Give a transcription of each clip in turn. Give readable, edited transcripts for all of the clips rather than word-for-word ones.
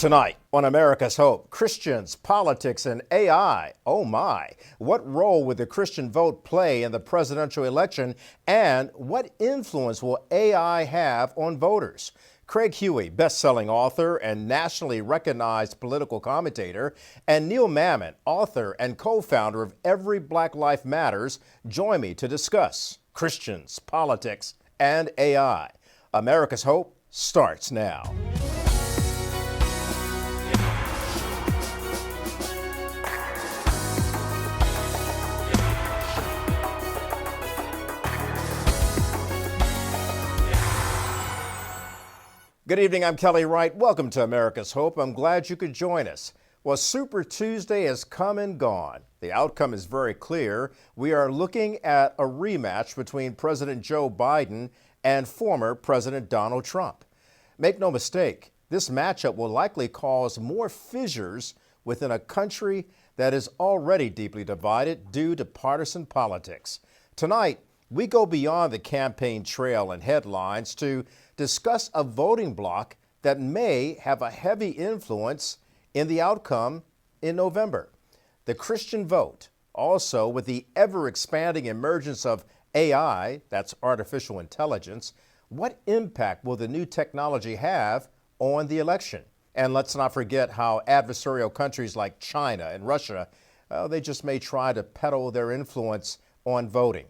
Tonight on America's Hope, Christians, politics, and AI. Oh my. What role would the Christian vote play in the presidential election, and what influence will AI have on voters? Craig Huey, best-selling author and nationally recognized political commentator, and Neil Mammen, author and co-founder of Every Black Life Matters, join me to discuss Christians, politics, and AI. America's Hope starts now. Good evening, I'm Kelly Wright. Welcome to America's Hope. I'm glad you could join us. Well, Super Tuesday has come and gone. The outcome is very clear. We are looking at a rematch between President Joe Biden and former President Donald Trump. Make no mistake, this matchup will likely cause more fissures within a country that is already deeply divided due to partisan politics. Tonight, we go beyond the campaign trail and headlines to discuss a voting bloc that may have a heavy influence in the outcome in November. The Christian vote. Also, with the ever-expanding emergence of AI, that's artificial intelligence, what impact will the new technology have on the election? And let's not forget how adversarial countries like China and Russia, they just may try to peddle their influence on voting.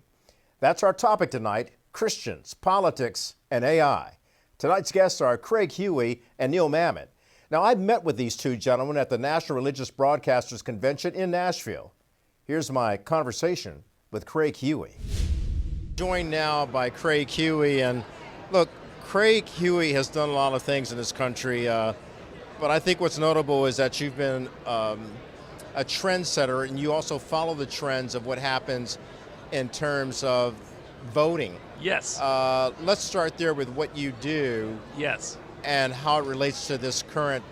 That's our topic tonight, Christians, politics, and AI. Tonight's guests are Craig Huey and Neil Mammen. Now, I met with these two gentlemen at the National Religious Broadcasters Convention in Nashville. Here's my conversation with Craig Huey. Joined now by Craig Huey, and look, Craig Huey has done a lot of things in this country, but I think what's notable is that you've been a trendsetter, and you also follow the trends of what happens in terms of voting. Yes. Let's start there with what you do. Yes. And how it relates to this current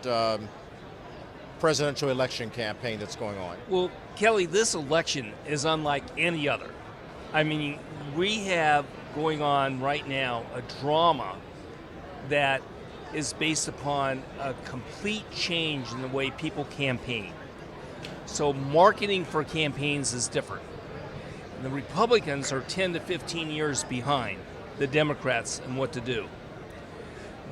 presidential election campaign that's going on. Well, Kelly, this election is unlike any other. I mean, we have going on right now a drama that is based upon a complete change in the way people campaign. So marketing for campaigns is different. The Republicans are 10 to 15 years behind the Democrats in what to do.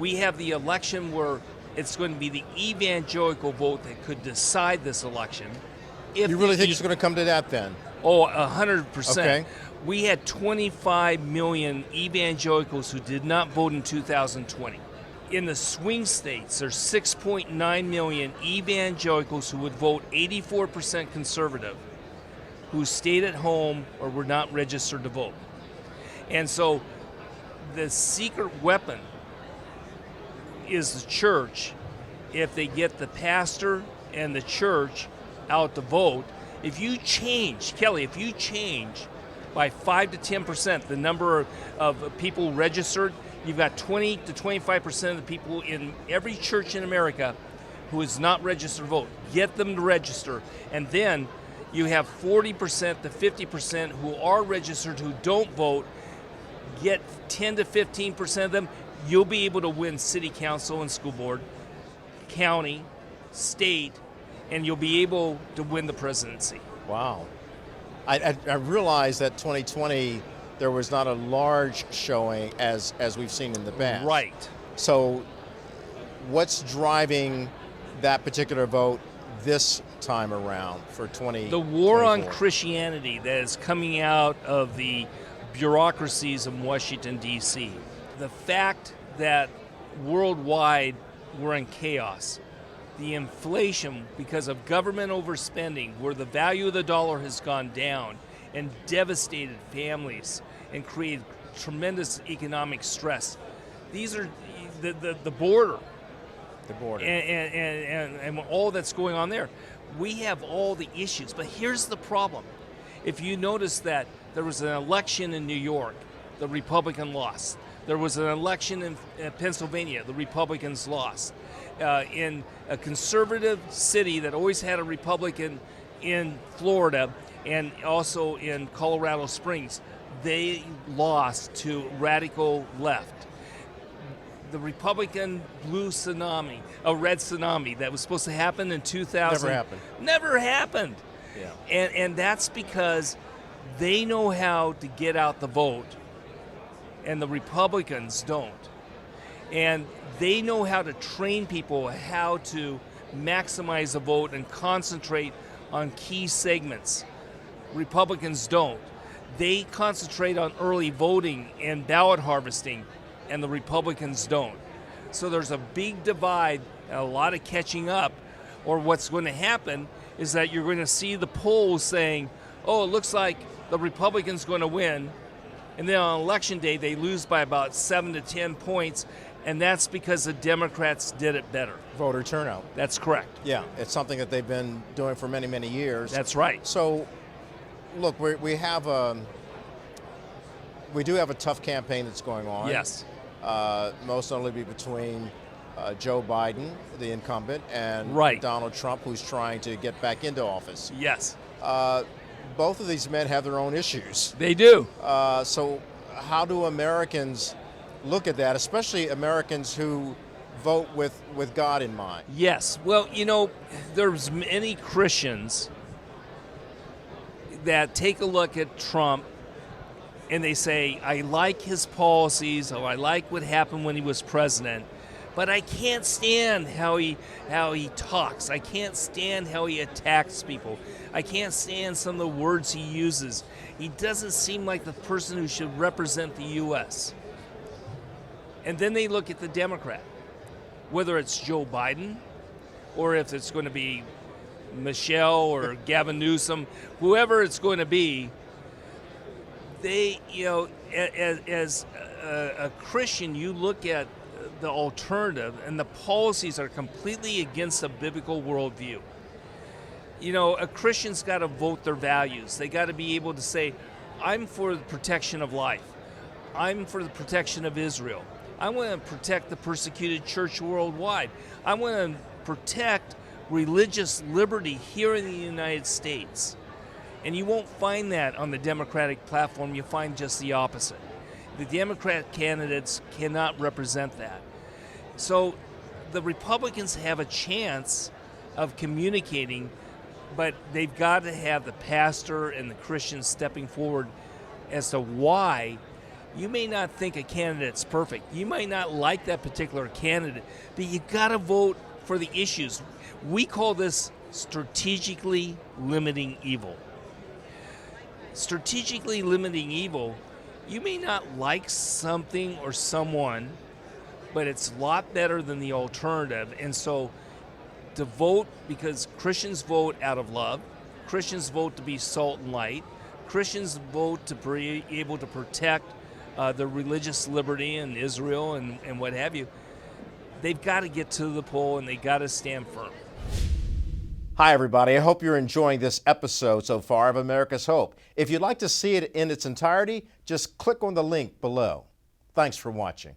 We have the election where it's going to be the evangelical vote that could decide this election. You really think it's going to come to that then? Oh, 100%. Okay. We had 25 million evangelicals who did not vote in 2020. In the swing states, there's 6.9 million evangelicals who would vote 84% conservative, who stayed at home or were not registered to vote. And so the secret weapon is the church. If they get the pastor and the church out to vote, if you change, Kelly, if you change by 5 to 10% the number of people registered, you've got 20 to 25% of the people in every church in America who is not registered to vote. Get them to register, and then you have 40% to 50% who are registered who don't vote. Get 10 to 15% of them. You'll be able to win city council and school board, county, state, and you'll be able to win the presidency. Wow. I realize that 2020 there was not a large showing as we've seen in the past. Right. So what's driving that particular vote this time around for 2024? The war on Christianity that is coming out of the bureaucracies in Washington, D.C. The fact that worldwide we're in chaos. The inflation because of government overspending, where the value of the dollar has gone down and devastated families and created tremendous economic stress. These are the border. The border. And all that's going on there. We have all the issues, but here's the problem. If you notice that there was an election in New York, the Republican lost. There was an election in Pennsylvania, the Republicans lost. In a conservative city that always had a Republican in Florida and also in Colorado Springs, they lost to radical left. the Republican blue tsunami, a red tsunami that was supposed to happen in 2000. Never happened. Never happened. Yeah. And that's because they know how to get out the vote, and the Republicans don't. And they know how to train people how to maximize the vote and concentrate on key segments. Republicans don't. They concentrate on early voting and ballot harvesting, and the Republicans don't. So there's a big divide and a lot of catching up, or what's going to happen is that you're going to see the polls saying, oh, it looks like the Republicans going to win, and then on election day they lose by about 7 to 10 points, and that's because the Democrats did it better. Voter turnout. That's correct. Yeah, it's something that they've been doing for many, many years. That's right. So, look, we do have a tough campaign that's going on. Yes. Most notably between Joe Biden, the incumbent, and Right. Donald Trump, who's trying to get back into office. Yes. Both of these men have their own issues. They do. So how do Americans look at that, especially Americans who vote with God in mind? Yes. Well, there's many Christians that take a look at Trump and they say, I like his policies, or I like what happened when he was president, but I can't stand how he talks. I can't stand how he attacks people. I can't stand some of the words he uses. He doesn't seem like the person who should represent the U.S. And then they look at the Democrat, whether it's Joe Biden or if it's going to be Michelle or Gavin Newsom, whoever it's going to be. They, as a Christian, you look at the alternative, and the policies are completely against a biblical worldview. A Christian's got to vote their values. They got to be able to say, I'm for the protection of life. I'm for the protection of Israel. I want to protect the persecuted church worldwide. I want to protect religious liberty here in the United States. And you won't find that on the Democratic platform. You'll find just the opposite. The Democrat candidates cannot represent that. So the Republicans have a chance of communicating, but they've got to have the pastor and the Christians stepping forward as to why. You may not think a candidate's perfect. You might not like that particular candidate, but you got to vote for the issues. We call this strategically limiting evil. Strategically limiting evil, you may not like something or someone, but it's a lot better than the alternative. And so to vote, because Christians vote out of love, Christians vote to be salt and light, Christians vote to be able to protect the religious liberty in Israel and what have you, they've got to get to the poll and they got to stand firm. Hi, everybody. I hope you're enjoying this episode so far of America's Hope. If you'd like to see it in its entirety, just click on the link below. Thanks for watching.